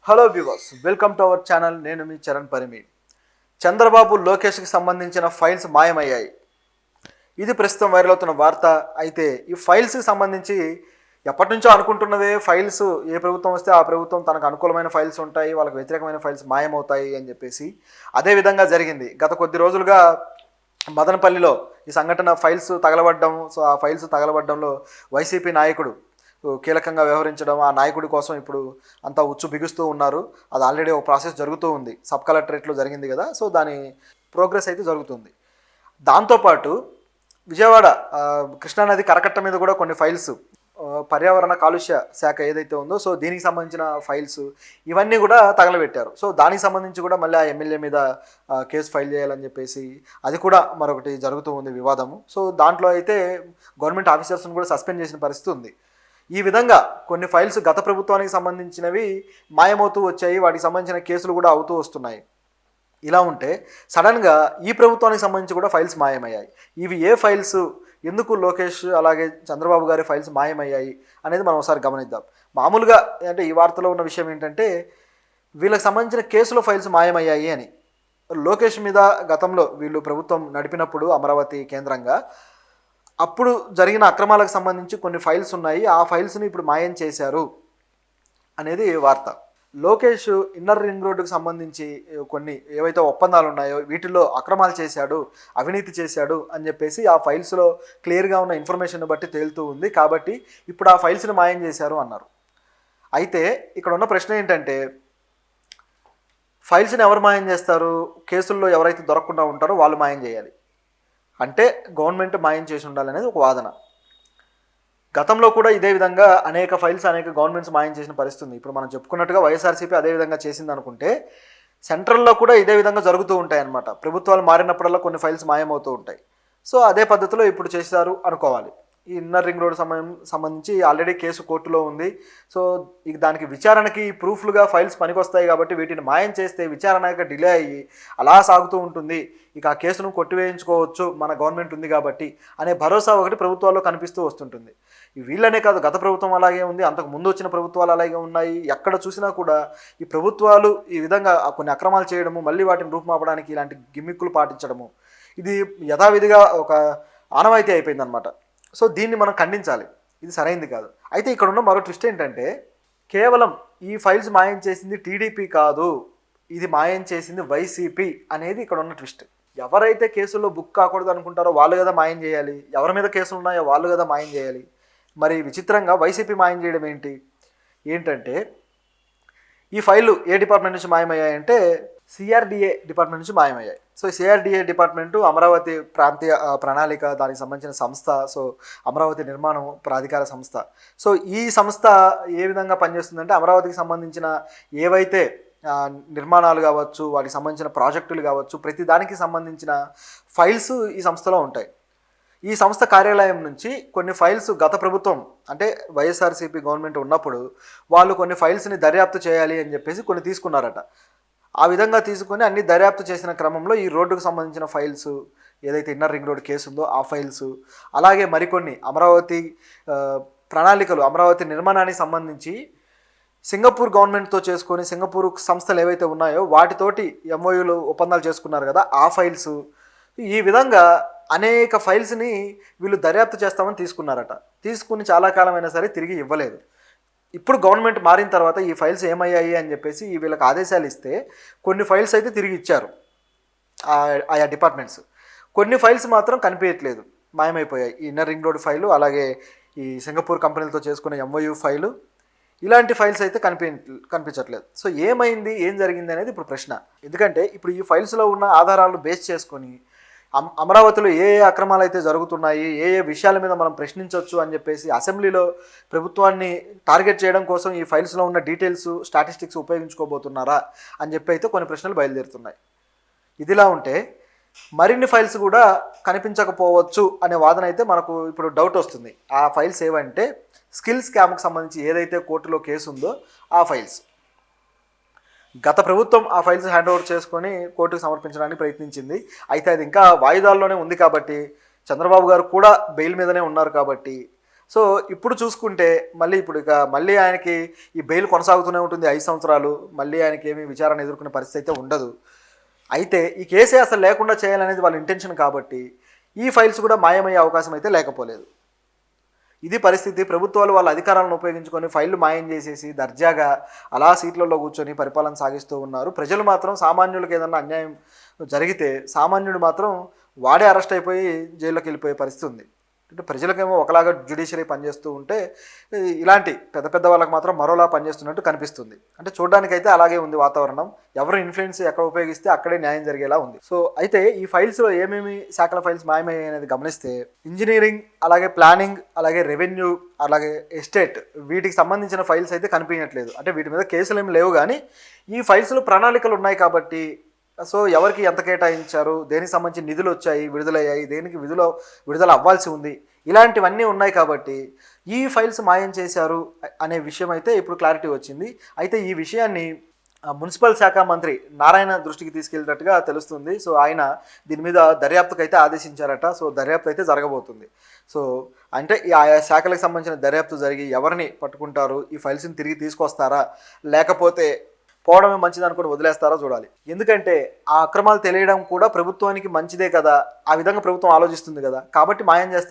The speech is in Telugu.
Hello viewers, welcome to our channel. నేను మీ చరణ్ పరిమి. చంద్రబాబు లోకేష్కి సంబంధించిన ఫైల్స్ మాయమయ్యాయి. ఇది ప్రస్తుతం వైరల్ అవుతున్న వార్త. అయితే ఈ ఫైల్స్కి సంబంధించి ఎప్పటి నుంచో అనుకుంటున్నదే, ఫైల్స్ ఏ ప్రభుత్వం వస్తే ఆ ప్రభుత్వం తనకు అనుకూలమైన ఫైల్స్ ఉంటాయి, వాళ్ళకి వ్యతిరేకమైన ఫైల్స్ మాయమవుతాయి అని చెప్పేసి అదే విధంగా జరిగింది. గత కొద్ది రోజులుగా మదనపల్లిలో ఈ సంఘటన ఫైల్స్ తగలబడ్డం. సో ఆ ఫైల్స్ తగలబడ్డంలో వైసీపీ నాయకుడు కీలకంగా వ్యవహరించడం, ఆ నాయకుడి కోసం ఇప్పుడు అంతా ఉచ్చు బిగుస్తూ ఉన్నారు. అది ఆల్రెడీ ఒక ప్రాసెస్ జరుగుతూ ఉంది. సబ్ కలెక్టరేట్లో జరిగింది కదా, సో దాని ప్రోగ్రెస్ అయితే జరుగుతుంది. దాంతోపాటు విజయవాడ కృష్ణానది కరకట్ట మీద కూడా కొన్ని ఫైల్స్, పర్యావరణ కాలుష్య శాఖ ఏదైతే ఉందో, సో దీనికి సంబంధించిన ఫైల్స్ ఇవన్నీ కూడా తగలబెట్టారు. సో దానికి సంబంధించి కూడా మళ్ళీ ఆ ఎమ్మెల్యే మీద కేసు ఫైల్ చేయాలని చెప్పేసి అది కూడా మరొకటి జరుగుతూ ఉంది వివాదము. సో దాంట్లో అయితే గవర్నమెంట్ ఆఫీసర్స్ని కూడా సస్పెండ్ చేసిన పరిస్థితి ఉంది. ఈ విధంగా కొన్ని ఫైల్స్ గత ప్రభుత్వానికి సంబంధించినవి మాయమవుతూ వచ్చాయి. వాటికి సంబంధించిన కేసులు కూడా అవుతూ వస్తున్నాయి. ఇలా ఉంటే సడన్గా ఈ ప్రభుత్వానికి సంబంధించి కూడా ఫైల్స్ మాయమయ్యాయి. ఇవి ఏ ఫైల్స్, ఎందుకు లోకేష్ అలాగే చంద్రబాబు గారి ఫైల్స్ మాయమయ్యాయి అనేది మనం ఒకసారి గమనిద్దాం. మామూలుగా అంటే ఈ వార్తలో ఉన్న విషయం ఏంటంటే, వీళ్ళకి సంబంధించిన కేసులో ఫైల్స్ మాయమయ్యాయి అని. లోకేష్ మీద గతంలో వీళ్ళు ప్రభుత్వం నడిపినప్పుడు అమరావతి కేంద్రంగా అప్పుడు జరిగిన అక్రమాలకు సంబంధించి కొన్ని ఫైల్స్ ఉన్నాయి. ఆ ఫైల్స్ని ఇప్పుడు మాయం చేశారు అనేది వార్త. లోకేష్ ఇన్నర్ రింగ్ రోడ్డుకు సంబంధించి కొన్ని ఏవైతే ఒప్పందాలు ఉన్నాయో వీటిల్లో అక్రమాలు చేశాడు, అవినీతి చేశాడు అని చెప్పేసి ఆ ఫైల్స్లో క్లియర్గా ఉన్న ఇన్ఫర్మేషన్ బట్టి తేలుతూ ఉంది. కాబట్టి ఇప్పుడు ఆ ఫైల్స్ని మాయం చేశారు అన్నారు. అయితే ఇక్కడ ఉన్న ప్రశ్న ఏంటంటే, ఫైల్స్ని ఎవరు మాయం చేస్తారు? కేసుల్లో ఎవరైతే దొరకకుండా ఉంటారో వాళ్ళు మాయం చేయాలి. అంటే గవర్నమెంట్ మాయం చేసి ఉండాలనేది ఒక వాదన. గతంలో కూడా ఇదే విధంగా అనేక ఫైల్స్ అనేక గవర్నమెంట్స్ మాయం చేసిన పరిస్థితి ఉంది. ఇప్పుడు మనం చెప్పుకున్నట్టుగా వైఎస్ఆర్సీపీ అదే విధంగా చేసింది అనుకుంటే, సెంట్రల్లో కూడా ఇదే విధంగా జరుగుతూ ఉంటాయి అన్నమాట. ప్రభుత్వాలు మారినప్పుడల్లా కొన్ని ఫైల్స్ మాయమవుతూ ఉంటాయి. సో అదే పద్ధతిలో ఇప్పుడు చేశారు అనుకోవాలి. ఈ ఇన్నర్ రింగ్ రోడ్ సంబంధించి ఆల్రెడీ కేసు కోర్టులో ఉంది. సో ఇక దానికి విచారణకి ప్రూఫ్లుగా ఫైల్స్ పనికొస్తాయి కాబట్టి వీటిని మాయం చేస్తే విచారణ డిలే అయ్యి అలా సాగుతూ ఉంటుంది. ఇక ఆ కేసును కొట్టివేయించుకోవచ్చు, మన గవర్నమెంట్ ఉంది కాబట్టి అనే భరోసా ఒకటి ప్రభుత్వాల్లో కనిపిస్తూ వస్తుంటుంది. వీళ్ళనే కాదు, గత ప్రభుత్వం అలాగే ఉంది, అంతకు ముందు వచ్చిన ప్రభుత్వాలు అలాగే ఉన్నాయి. ఎక్కడ చూసినా కూడా ఈ ప్రభుత్వాలు ఈ విధంగా కొన్ని అక్రమాలు చేయడము, మళ్ళీ వాటిని రూపుమాపడానికి ఇలాంటి గిమ్మిక్కులు పాటించడము, ఇది యథావిధిగా ఒక ఆనవాయితీ అయిపోయిందనమాట. సో దీన్ని మనం ఖండించాలి. ఇది సరైంది కాదు. అయితే ఇక్కడ ఉన్న మరో ట్విస్ట్ ఏంటంటే, కేవలం ఈ ఫైల్స్ మాయం చేసింది టీడీపీ కాదు, ఇది మాయం చేసింది వైసీపీ అనేది ఇక్కడ ఉన్న ట్విస్ట్. ఎవరైతే కేసుల్లో బుక్ కాకూడదు అనుకుంటారో వాళ్ళు కదా మాయం చేయాలి, ఎవరి మీద కేసులు ఉన్నాయో వాళ్ళు కదా మాయం చేయాలి. మరి విచిత్రంగా వైసీపీ మాయం చేయడం ఏంటంటే ఈ ఫైళ్ళు ఏ డిపార్ట్మెంట్ నుంచి మాయమయ్యాయంటే సిఆర్డిఏ డిపార్ట్మెంట్ నుంచి మాయమయ్యాయి. సో సిఆర్డిఏ డిపార్ట్మెంటు అమరావతి ప్రాంతీయ ప్రణాళిక, దానికి సంబంధించిన సంస్థ. సో అమరావతి నిర్మాణం ప్రాధికార సంస్థ. సో ఈ సంస్థ ఏ విధంగా పనిచేస్తుందంటే, అమరావతికి సంబంధించిన ఏవైతే నిర్మాణాలు కావచ్చు, వాటికి సంబంధించిన ప్రాజెక్టులు కావచ్చు, ప్రతి దానికి సంబంధించిన ఫైల్స్ ఈ సంస్థలో ఉంటాయి. ఈ సంస్థ కార్యాలయం నుంచి కొన్ని ఫైల్స్ గత ప్రభుత్వం అంటే వైఎస్ఆర్సీపీ గవర్నమెంట్ ఉన్నప్పుడు వాళ్ళు కొన్ని ఫైల్స్ని దర్యాప్తు చేయాలి అని చెప్పేసి కొన్ని తీసుకున్నారట. ఆ విధంగా తీసుకొని అన్ని దర్యాప్తు చేసిన క్రమంలో ఈ రోడ్డుకు సంబంధించిన ఫైల్స్, ఏదైతే ఇన్నర్ రింగ్ రోడ్ కేసు ఉందో ఆ ఫైల్స్, అలాగే మరికొన్ని అమరావతి ప్రణాళికలు, అమరావతి నిర్మాణానికి సంబంధించి సింగపూర్ గవర్నమెంట్తో చేసుకొని సింగపూర్ సంస్థలు ఏవైతే ఉన్నాయో వాటితోటి ఎంఓయూలు ఒప్పందాలు చేసుకున్నారు కదా, ఆ ఫైల్స్, ఈ విధంగా అనేక ఫైల్స్ని వీళ్ళు దర్యాప్తు చేస్తామని తీసుకున్నారట. తీసుకుని చాలా కాలమైనా సరే తిరిగి ఇవ్వలేదు. ఇప్పుడు గవర్నమెంట్ మారిన తర్వాత ఈ ఫైల్స్ ఏమయ్యాయి అని చెప్పేసి వీళ్ళకి ఆదేశాలు ఇస్తే కొన్ని ఫైల్స్ అయితే తిరిగి ఇచ్చారు ఆయా డిపార్ట్మెంట్స్. కొన్ని ఫైల్స్ మాత్రం కనిపించట్లేదు, మాయమైపోయాయి. ఈ ఇన్నర్ రింగ్ రోడ్ ఫైలు, అలాగే ఈ సింగపూర్ కంపెనీలతో చేసుకున్న ఎంఓయూ ఫైలు, ఇలాంటి ఫైల్స్ అయితే కనిపించట్లేదు. సో ఏమైంది, ఏం జరిగింది అనేది ఇప్పుడు ప్రశ్న. ఎందుకంటే ఇప్పుడు ఈ ఫైల్స్లో ఉన్న ఆధారాలను బేస్ చేసుకొని అమరావతిలో ఏ అక్రమాలు అయితే జరుగుతున్నాయి, ఏ విషయాల మీద మనం ప్రశ్నించవచ్చు అని చెప్పేసి అసెంబ్లీలో ప్రభుత్వాన్ని టార్గెట్ చేయడం కోసం ఈ ఫైల్స్లో ఉన్న డీటెయిల్స్, స్టాటిస్టిక్స్ ఉపయోగించుకోబోతున్నారా అని చెప్పి అయితే కొన్ని ప్రశ్నలు బయలుదేరుతున్నాయి. ఇదిలా ఉంటే మరిన్ని ఫైల్స్ కూడా కనిపించకపోవచ్చు అనే వాదన అయితే మనకు ఇప్పుడు డౌట్ వస్తుంది. ఆ ఫైల్స్ ఏవంటే స్కిల్ స్కామ్కి సంబంధించి ఏదైతే కోర్టులో కేసు ఉందో ఆ ఫైల్స్. గత ప్రభుత్వం ఆ ఫైల్స్ హ్యాండ్ ఓవర్ చేసుకొని కోర్టుకు సమర్పించడానికి ప్రయత్నించింది. అయితే అది ఇంకా వాయిదాల్లోనే ఉంది కాబట్టి, చంద్రబాబు గారు కూడా బెయిల్ మీదనే ఉన్నారు కాబట్టి సో ఇప్పుడు చూసుకుంటే మళ్ళీ ఆయనకి ఈ బెయిల్ కొనసాగుతూనే ఉంటుంది 5 సంవత్సరాలు, మళ్ళీ ఆయనకి ఏమీ విచారణ ఎదుర్కొనే పరిస్థితి అయితే ఉండదు. అయితే ఈ కేసే అసలు లేకుండా చేయాలనేది వాళ్ళ ఇంటెన్షన్ కాబట్టి ఈ ఫైల్స్ కూడా మాయమయ్యే అవకాశం అయితే లేకపోలేదు. ఇది పరిస్థితి. ప్రభుత్వాలు వాళ్ళ అధికారాలను ఉపయోగించుకొని ఫైళ్లు మాయం చేసేసి దర్జాగా అలా సీట్లలో కూర్చొని పరిపాలన సాగిస్తూ ఉన్నారు. ప్రజలు మాత్రం సామాన్యులకు ఏదన్నా అన్యాయం జరిగితే సామాన్యుడు మాత్రం వాడే అరెస్ట్ అయిపోయి జైల్లోకి వెళ్ళిపోయే పరిస్థితి ఉంది. అంటే ప్రజలకేమో ఒకలాగా జ్యుడిషియరీ పనిచేస్తూ ఉంటే ఇలాంటి పెద్ద పెద్ద వాళ్ళకి మాత్రం మరోలా పనిచేస్తున్నట్టు కనిపిస్తుంది. అంటే చూడడానికైతే అలాగే ఉంది వాతావరణం. ఎవరు ఇన్ఫ్లుయెన్స్ ఎక్కడ ఉపయోగిస్తే అక్కడే న్యాయం జరిగేలా ఉంది. సో అయితే ఈ ఫైల్స్లో ఏమేమి శాఖల ఫైల్స్ మాయమయ్యాయి అనేది గమనిస్తే ఇంజనీరింగ్, అలాగే ప్లానింగ్, అలాగే రెవెన్యూ, అలాగే ఎస్టేట్, వీటికి సంబంధించిన ఫైల్స్ అయితే కనిపించట్లేదు. అంటే వీటి మీద కేసులు ఏమి లేవు, కానీ ఈ ఫైల్స్లో ప్రణాళికలు ఉన్నాయి కాబట్టి సో ఎవరికి ఎంత కేటాయించారు, దేనికి సంబంధించి నిధులు వచ్చాయి, విడుదలయ్యాయి, దేనికి విడుదల అవ్వాల్సి ఉంది, ఇలాంటివన్నీ ఉన్నాయి కాబట్టి ఈ ఫైల్స్ మాయం చేశారు అనే విషయం అయితే ఇప్పుడు క్లారిటీ వచ్చింది. అయితే ఈ విషయాన్ని మున్సిపల్ శాఖ మంత్రి నారాయణ దృష్టికి తీసుకెళ్ళినట్టుగా తెలుస్తుంది. సో ఆయన దీని మీద దర్యాప్తుకు అయితే ఆదేశించారట. సో దర్యాప్తు అయితే జరగబోతుంది. సో అంటే ఆయా శాఖలకు సంబంధించిన దర్యాప్తు జరిగి ఎవరిని పట్టుకుంటారు, ఈ ఫైల్స్ని తిరిగి తీసుకొస్తారా, లేకపోతే పోవడమే మంచిది అనుకుని వదిలేస్తారో చూడాలి. ఎందుకంటే ఆ అక్రమాలు తెలియడం కూడా ప్రభుత్వానికి మంచిదే కదా, ఆ విధంగా ప్రభుత్వం ఆలోచిస్తుంది కదా, కాబట్టి మాయం చేస్తారు.